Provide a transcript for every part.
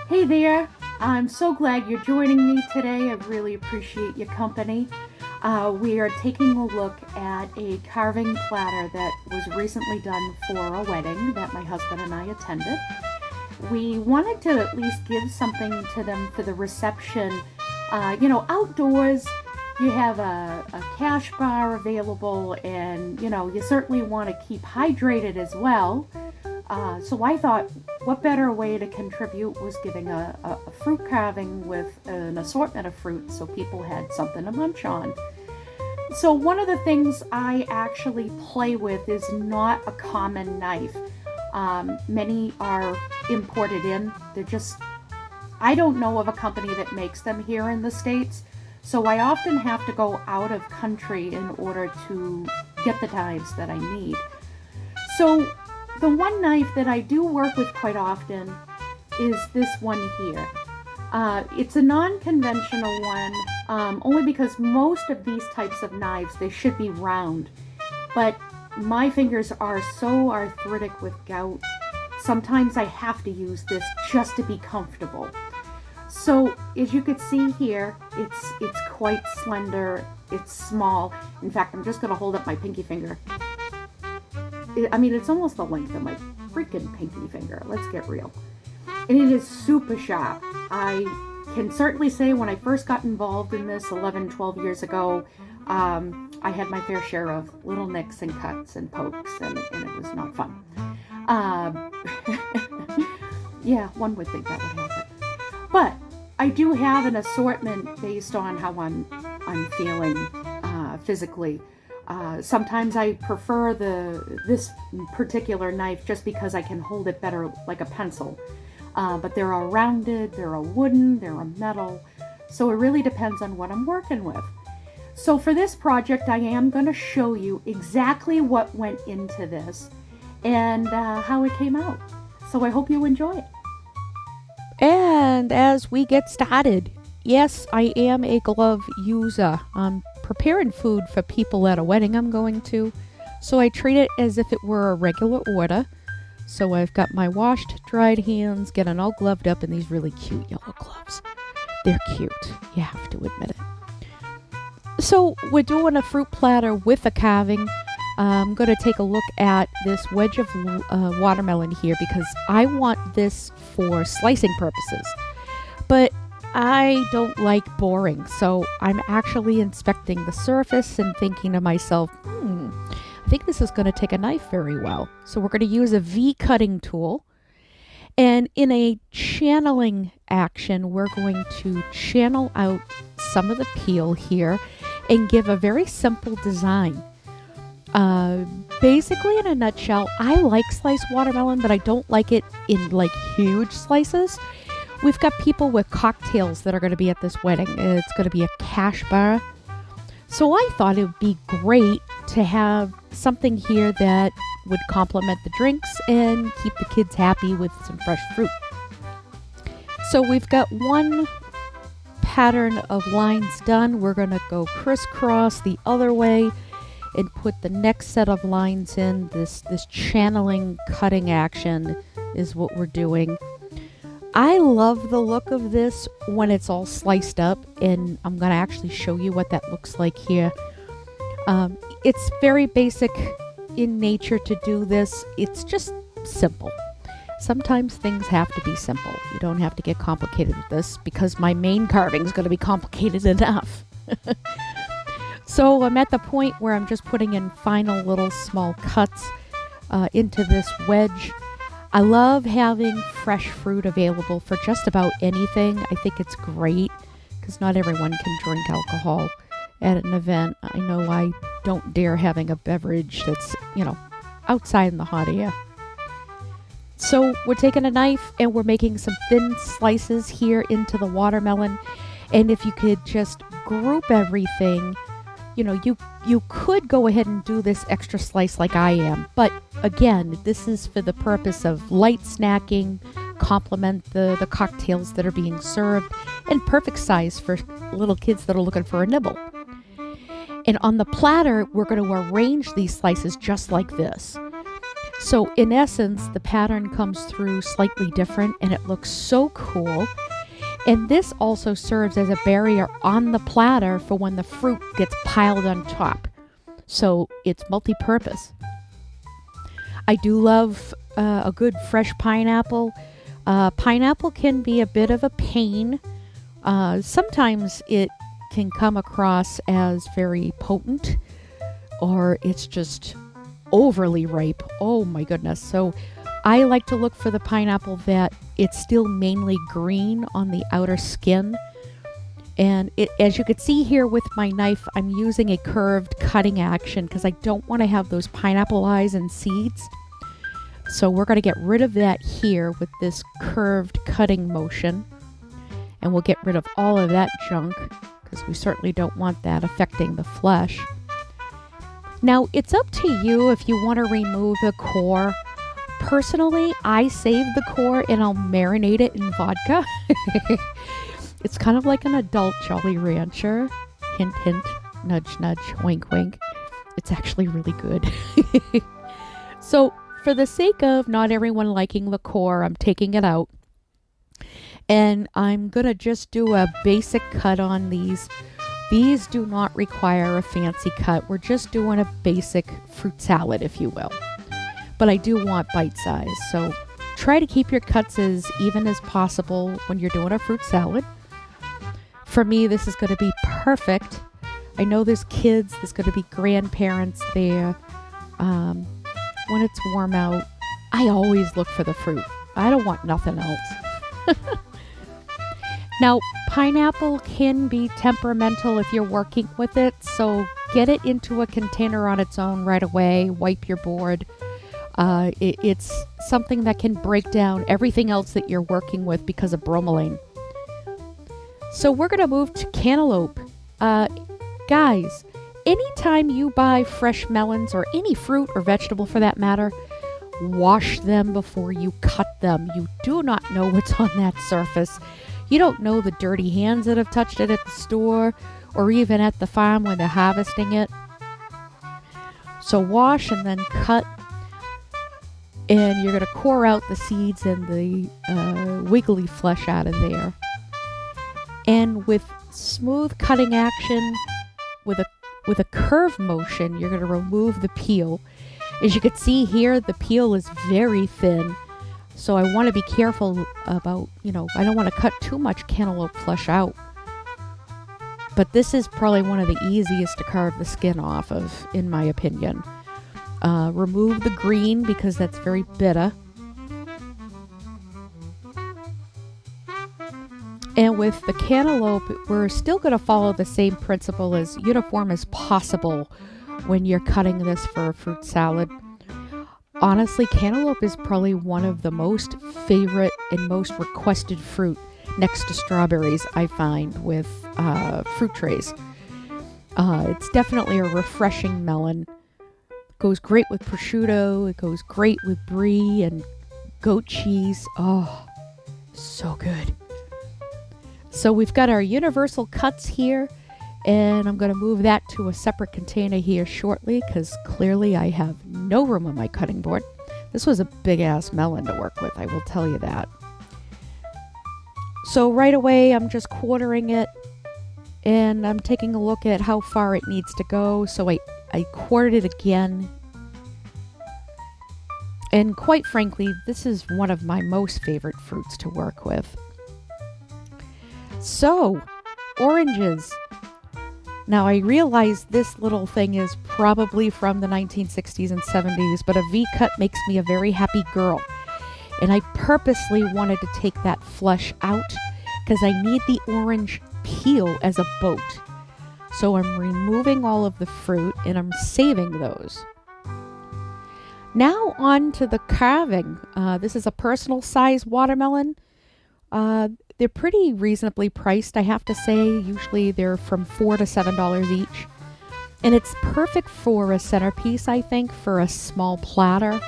Hey there! I'm so glad you're joining me today. I really appreciate your company. We are taking a look at a carving platter that was recently done for a wedding that my husband and I attended. We wanted to at least give something to them for the reception. Outdoors, you have a cash bar available, and you certainly want to keep hydrated as well. So I thought, what better way to contribute was giving a fruit carving with an assortment of fruit so people had something to munch on. So one of the things I actually play with is not a common knife. Many are imported in. I don't know of a company that makes them here in the States. So I often have to go out of country in order to get the knives that I need. So the one knife that I do work with quite often is this one here. It's a non-conventional one, only because most of these types of knives, they should be round. But my fingers are so arthritic with gout, sometimes I have to use this just to be comfortable. So as you can see here, it's quite slender, it's small. In fact, I'm just going to hold up my pinky finger. It's almost the length of my freaking pinky finger. Let's get real. And it is super sharp. I can certainly say when I first got involved in this 11, 12 years ago, I had my fair share of little nicks and cuts and pokes, and it was not fun. Yeah, one would think that would happen. But I do have an assortment based on how I'm feeling physically. Sometimes I prefer this particular knife just because I can hold it better like a pencil. But there are rounded, there are wooden, there are metal. So it really depends on what I'm working with. So for this project, I am going to show you exactly what went into this and how it came out. So I hope you enjoy it. And as we get started, yes, I am a glove user. I'm preparing food for people at a wedding I'm going to, so I treat it as if it were a regular order. So I've got my washed, dried hands getting all gloved up in these really cute yellow gloves. They're cute, you have to admit it. So we're doing a fruit platter with a carving. I'm going to take a look at this wedge of watermelon here because I want this for slicing purposes. But I don't like boring, so I'm actually inspecting the surface and thinking to myself, I think this is going to take a knife very well. So we're going to use a V-cutting tool. And in a channeling action, we're going to channel out some of the peel here and give a very simple design. Basically, in a nutshell, I like sliced watermelon, but I don't like it in like huge slices. We've got people with cocktails that are going to be at this wedding. It's going to be a cash bar. So I thought it would be great to have something here that would complement the drinks and keep the kids happy with some fresh fruit. So we've got one pattern of lines done. We're going to go crisscross the other way and put the next set of lines in. This channeling cutting action is what we're doing. I love the look of this when it's all sliced up, and I'm going to actually show you what that looks like here. It's very basic in nature to do this. It's just simple. Sometimes things have to be simple. You don't have to get complicated with this because my main carving is going to be complicated enough. So I'm at the point where I'm just putting in final little small cuts into this wedge. I love having fresh fruit available for just about anything. I think it's great because not everyone can drink alcohol at an event. I know I don't dare having a beverage that's, outside in the hot air. So we're taking a knife and we're making some thin slices here into the watermelon. And if you could just group everything, you could go ahead and do this extra slice like I am. But again, this is for the purpose of light snacking, complement the cocktails that are being served, and perfect size for little kids that are looking for a nibble. And on the platter, we're going to arrange these slices just like this. So in essence, the pattern comes through slightly different and it looks so cool. And this also serves as a barrier on the platter for when the fruit gets piled on top. So it's multi-purpose. I do love a good fresh pineapple. Pineapple can be a bit of a pain. Sometimes it can come across as very potent, or it's just overly ripe. Oh my goodness. So I like to look for the pineapple that it's still mainly green on the outer skin. And as you can see here with my knife, I'm using a curved cutting action because I don't want to have those pineapple eyes and seeds. So we're going to get rid of that here with this curved cutting motion. And we'll get rid of all of that junk because we certainly don't want that affecting the flesh. Now, it's up to you if you want to remove the core. Personally, I save the core and I'll marinate it in vodka. It's kind of like an adult Jolly Rancher. Hint, hint, nudge, nudge, wink, wink. It's actually really good. So, for the sake of not everyone liking the core, I'm taking it out. And I'm going to just do a basic cut on these. These do not require a fancy cut. We're just doing a basic fruit salad, if you will. But I do want bite size. So try to keep your cuts as even as possible when you're doing a fruit salad. For me, this is going to be perfect. I know there's kids, there's going to be grandparents there. When it's warm out, I always look for the fruit. I don't want nothing else. Now, pineapple can be temperamental if you're working with it, so get it into a container on its own right away. Wipe your board. It's something that can break down everything else that you're working with because of bromelain. So we're going to move to cantaloupe. Guys, anytime you buy fresh melons or any fruit or vegetable for that matter, wash them before you cut them. You do not know what's on that surface. You don't know the dirty hands that have touched it at the store or even at the farm when they're harvesting it. So wash and then cut. And you're going to core out the seeds and the wiggly flesh out of there. And with smooth cutting action, with a curve motion, you're going to remove the peel. As you can see here, the peel is very thin. So I want to be careful about, I don't want to cut too much cantaloupe flesh out. But this is probably one of the easiest to carve the skin off of, in my opinion. Remove the green because that's very bitter. And with the cantaloupe, we're still going to follow the same principle as uniform as possible when you're cutting this for a fruit salad. Honestly, cantaloupe is probably one of the most favorite and most requested fruit next to strawberries, I find, with fruit trays. It's definitely a refreshing melon. Goes great with prosciutto. It goes great with brie and goat cheese. Oh, so good. So we've got our universal cuts here, and I'm going to move that to a separate container here shortly because clearly I have no room on my cutting board. This was a big-ass melon to work with, I will tell you that. So right away, I'm just quartering it, and I'm taking a look at how far it needs to go. So I quartered it again. And quite frankly, this is one of my most favorite fruits to work with. So, oranges. Now, I realize this little thing is probably from the 1960s and 70s, but a V-cut makes me a very happy girl. And I purposely wanted to take that flesh out because I need the orange peel as a boat. So I'm removing all of the fruit and I'm saving those. Now on to the carving. This is a personal size watermelon. They're pretty reasonably priced, I have to say. Usually they're from $4 to $7 each. And it's perfect for a centerpiece, I think, for a small platter,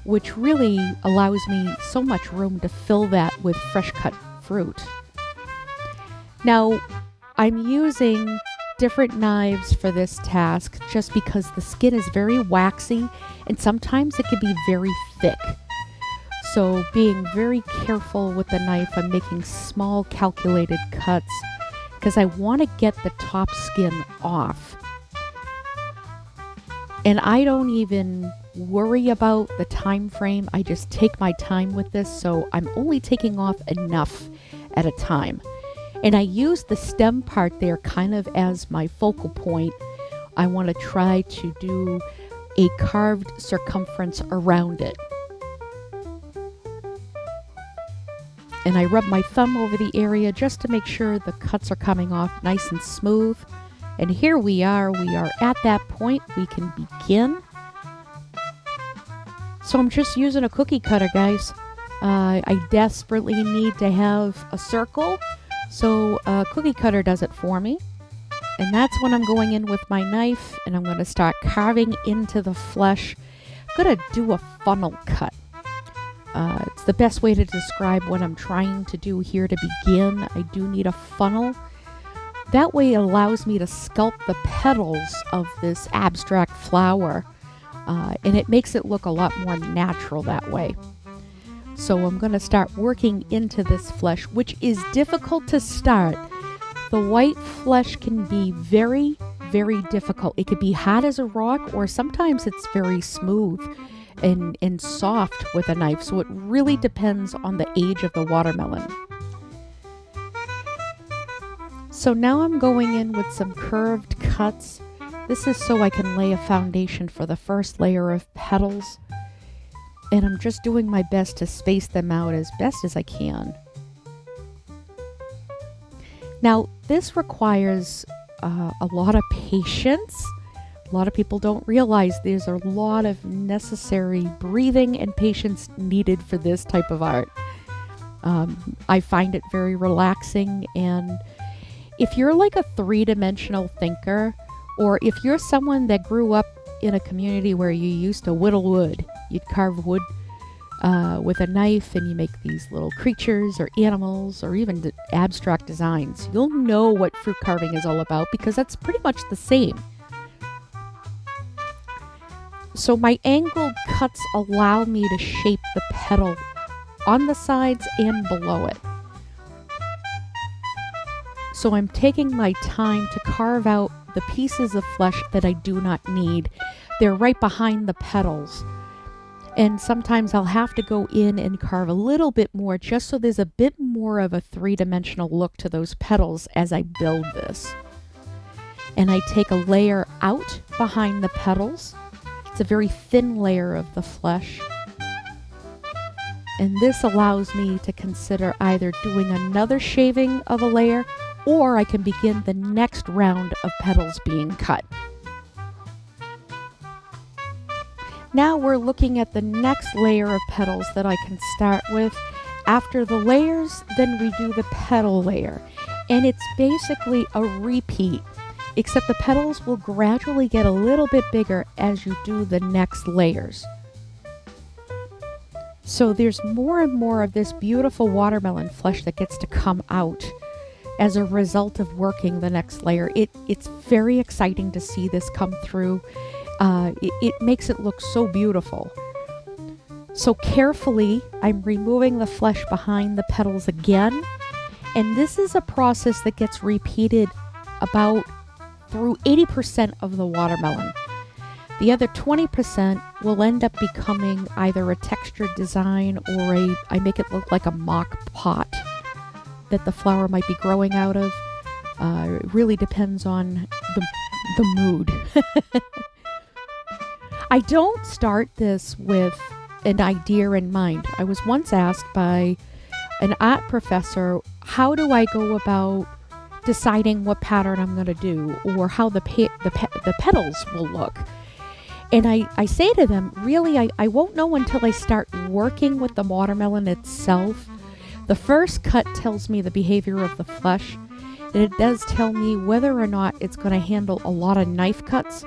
which really allows me so much room to fill that with fresh cut fruit. Now, I'm using different knives for this task just because the skin is very waxy and sometimes it can be very thick. So being very careful with the knife, I'm making small calculated cuts because I want to get the top skin off. And I don't even worry about the time frame. I just take my time with this, so I'm only taking off enough at a time. And I use the stem part there kind of as my focal point. I want to try to do a carved circumference around it. And I rub my thumb over the area just to make sure the cuts are coming off nice and smooth. And here we are at that point. We can begin. So I'm just using a cookie cutter, guys. I desperately need to have a circle, so a cookie cutter does it for me. And that's when I'm going in with my knife and I'm going to start carving into the flesh. I'm going to do a funnel cut. It's the best way to describe what I'm trying to do here to begin. I do need a funnel. That way it allows me to sculpt the petals of this abstract flower, and it makes it look a lot more natural that way. So I'm going to start working into this flesh, which is difficult to start. The white flesh can be very, very difficult. It could be hard as a rock, or sometimes it's very smooth and soft with a knife. So it really depends on the age of the watermelon. So now I'm going in with some curved cuts. This is so I can lay a foundation for the first layer of petals. And I'm just doing my best to space them out as best as I can. Now, this requires a lot of patience. A lot of people don't realize there's a lot of necessary breathing and patience needed for this type of art. I find it very relaxing, and if you're like a three-dimensional thinker, or if you're someone that grew up in a community where you used to whittle wood, you'd carve wood with a knife and you make these little creatures or animals or even abstract designs, you'll know what fruit carving is all about because that's pretty much the same. So my angled cuts allow me to shape the petal on the sides and below it. So I'm taking my time to carve out the pieces of flesh that I do not need. They're right behind the petals. And sometimes I'll have to go in and carve a little bit more just so there's a bit more of a three-dimensional look to those petals as I build this. And I take a layer out behind the petals. It's a very thin layer of the flesh. And this allows me to consider either doing another shaving of a layer, or I can begin the next round of petals being cut. Now we're looking at the next layer of petals that I can start with. After the layers, then we do the petal layer. And it's basically a repeat, except the petals will gradually get a little bit bigger as you do the next layers. So there's more and more of this beautiful watermelon flesh that gets to come out as a result of working the next layer. It's very exciting to see this come through. It makes it look so beautiful. So carefully, I'm removing the flesh behind the petals again. And this is a process that gets repeated about through 80% of the watermelon. The other 20% will end up becoming either a textured design or I make it look like a mock pot that the flower might be growing out of. It really depends on the mood. I don't start this with an idea in mind. I was once asked by an art professor, how do I go about deciding what pattern I'm going to do or how the petals will look? And I say to them, really, I won't know until I start working with the watermelon itself. The first cut tells me the behavior of the flesh, and it does tell me whether or not it's going to handle a lot of knife cuts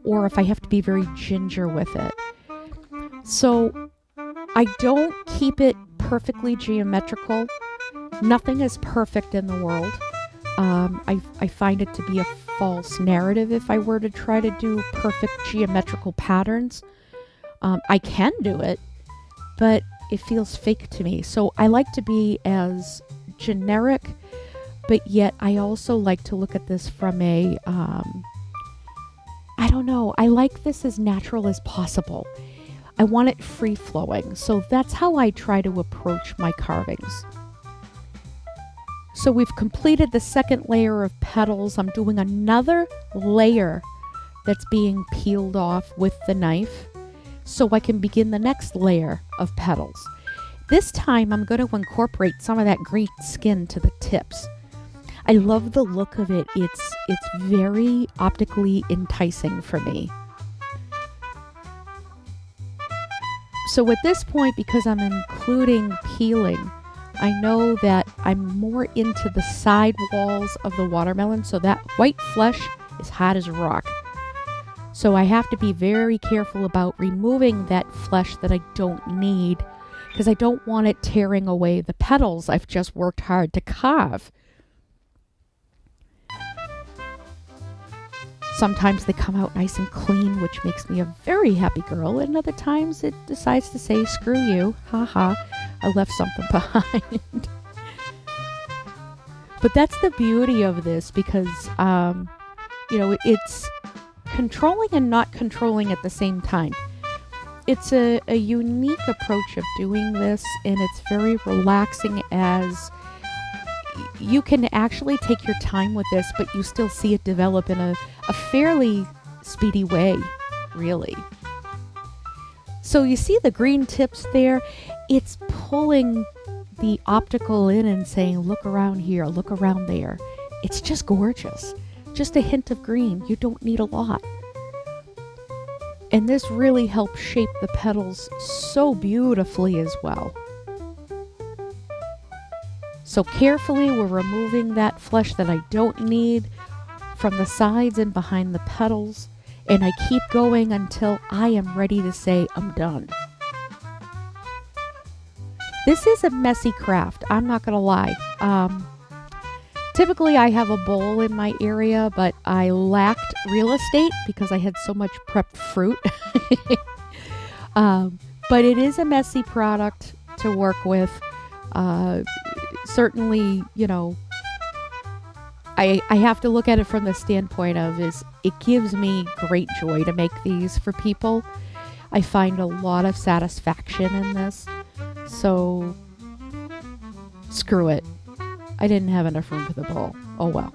or if I have to be very ginger with it. So I don't keep it perfectly geometrical. Nothing is perfect in the world. I find it to be a false narrative if I were to try to do perfect geometrical patterns. I can do it, but it feels fake to me. So I like to be as generic, but yet I also like to look at this from a, I don't know, I like this as natural as possible. I want it free flowing. So that's how I try to approach my carvings. So we've completed the second layer of petals. I'm doing another layer that's being peeled off with the knife so I can begin the next layer of petals. This time I'm going to incorporate some of that green skin to the tips. I love the look of it. It's very optically enticing for me. So at this point, because I'm including peeling, I know that I'm more into the side walls of the watermelon, so that white flesh is hot as a rock. So I have to be very careful about removing that flesh that I don't need, because I don't want it tearing away the petals I've just worked hard to carve. Sometimes they come out nice and clean, which makes me a very happy girl, and other times it decides to say, screw you, haha, I left something behind. But that's the beauty of this, because, it's controlling and not controlling at the same time. It's a unique approach of doing this, and it's very relaxing as you can actually take your time with this, but you still see it develop in a fairly speedy way, really. So you see the green tips there? It's pulling the optical in and saying, look around here, look around there. It's just gorgeous. Just a hint of green. You don't need a lot. And this really helps shape the petals so beautifully as well. So carefully we're removing that flesh that I don't need from the sides and behind the petals, and I keep going until I am ready to say I'm done. This is a messy craft, I'm not gonna lie. Typically I have a bowl in my area, but I lacked real estate because I had so much prepped fruit. But it is a messy product to work with. Certainly, I have to look at it from the standpoint of it gives me great joy to make these for people. I find a lot of satisfaction in this. So, screw it. I didn't have enough room for the bowl. Oh well.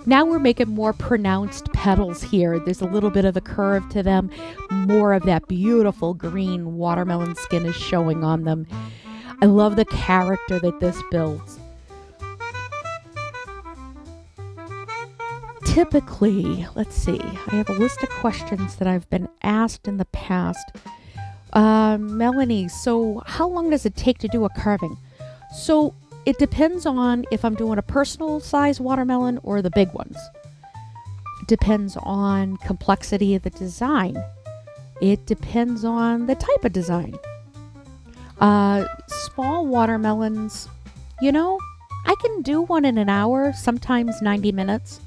Now we're making more pronounced petals here. There's a little bit of a curve to them. More of that beautiful green watermelon skin is showing on them. I love the character that this builds. Typically, let's see, I have a list of questions that I've been asked in the past. Melanie, so how long does it take to do a carving? So it depends on if I'm doing a personal size watermelon or the big ones. It depends on complexity of the design. It depends on the type of design. Small watermelons, I can do one in an hour, sometimes 90 minutes.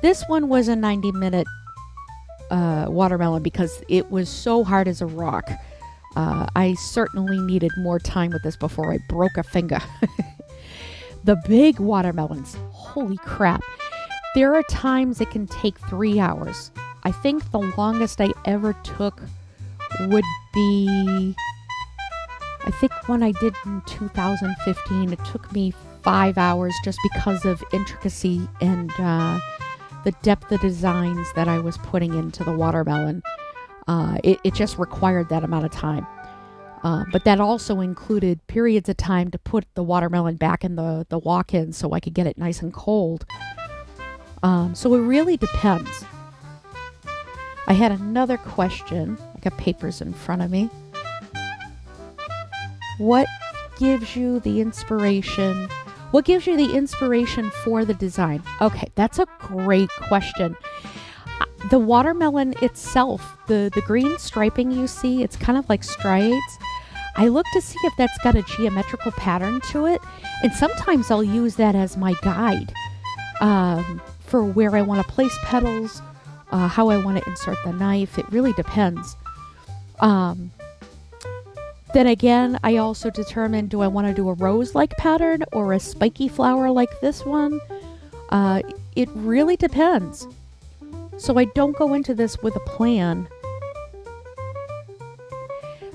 This one was a 90-minute watermelon because it was so hard as a rock. I certainly needed more time with this before I broke a finger. The big watermelons, holy crap. There are times it can take 3 hours. I think the longest I ever took would be, I think when I did in 2015, it took me 5 hours just because of intricacy and the depth of designs that I was putting into the watermelon. It just required that amount of time. But that also included periods of time to put the watermelon back in the walk-in so I could get it nice and cold. So it really depends. I had another question. I got papers in front of me. What gives you the inspiration? What gives you the inspiration for the design? Okay, that's a great question. The watermelon itself, the green striping you see, it's kind of like striates. I look to see if that's got a geometrical pattern to it, and sometimes I'll use that as my guide for where I want to place petals, how I want to insert the knife. It really depends. Then again, I also determine, do I want to do a rose-like pattern or a spiky flower like this one? It really depends. So I don't go into this with a plan.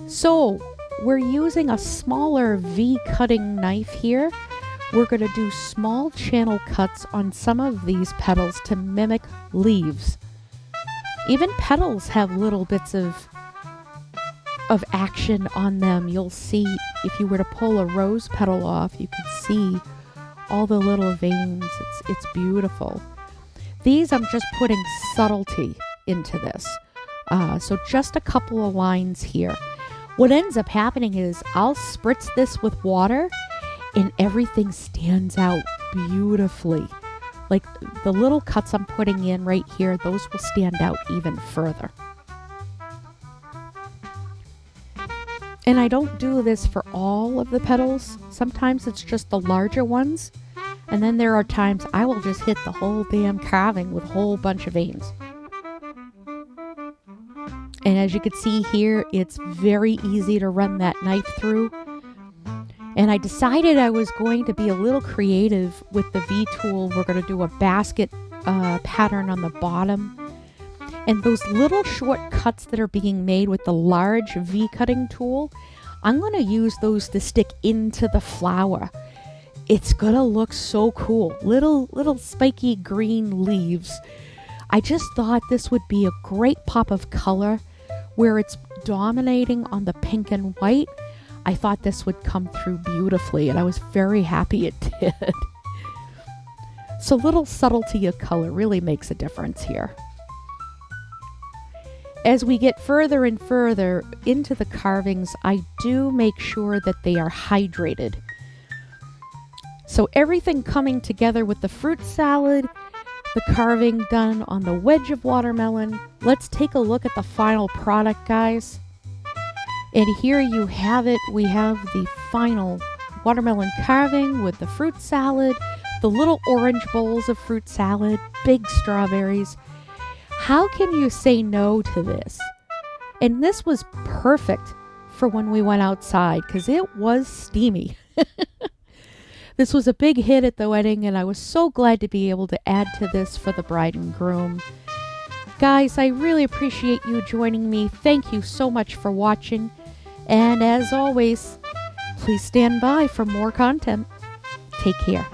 So we're using a smaller V cutting knife here. We're going to do small channel cuts on some of these petals to mimic leaves. Even petals have little bits of action on them. You'll see, if you were to pull a rose petal off, you can see all the little veins. It's beautiful. These I'm just putting subtlety into this. So just a couple of lines here. What ends up happening is I'll spritz this with water and everything stands out beautifully. Like the little cuts I'm putting in right here, those will stand out even further. And I don't do this for all of the petals. Sometimes it's just the larger ones. And then there are times I will just hit the whole damn carving with a whole bunch of veins. And as you can see here, it's very easy to run that knife through. And I decided I was going to be a little creative with the V tool. We're going to do a basket pattern on the bottom. And those little short cuts that are being made with the large V cutting tool, I'm going to use those to stick into the flower. It's going to look so cool. Little spiky green leaves. I just thought this would be a great pop of color where it's dominating on the pink and white. I thought this would come through beautifully, and I was very happy it did. So little subtlety of color really makes a difference here. As we get further and further into the carvings, I do make sure that they are hydrated. So everything coming together with the fruit salad, the carving done on the wedge of watermelon. Let's take a look at the final product, guys. And here you have it. We have the final watermelon carving with the fruit salad, the little orange bowls of fruit salad, big strawberries. How can you say no to this? And this was perfect for when we went outside because it was steamy. This was a big hit at the wedding, and I was so glad to be able to add to this for the bride and groom. Guys, I really appreciate you joining me. Thank you so much for watching. And as always, please stand by for more content. Take care.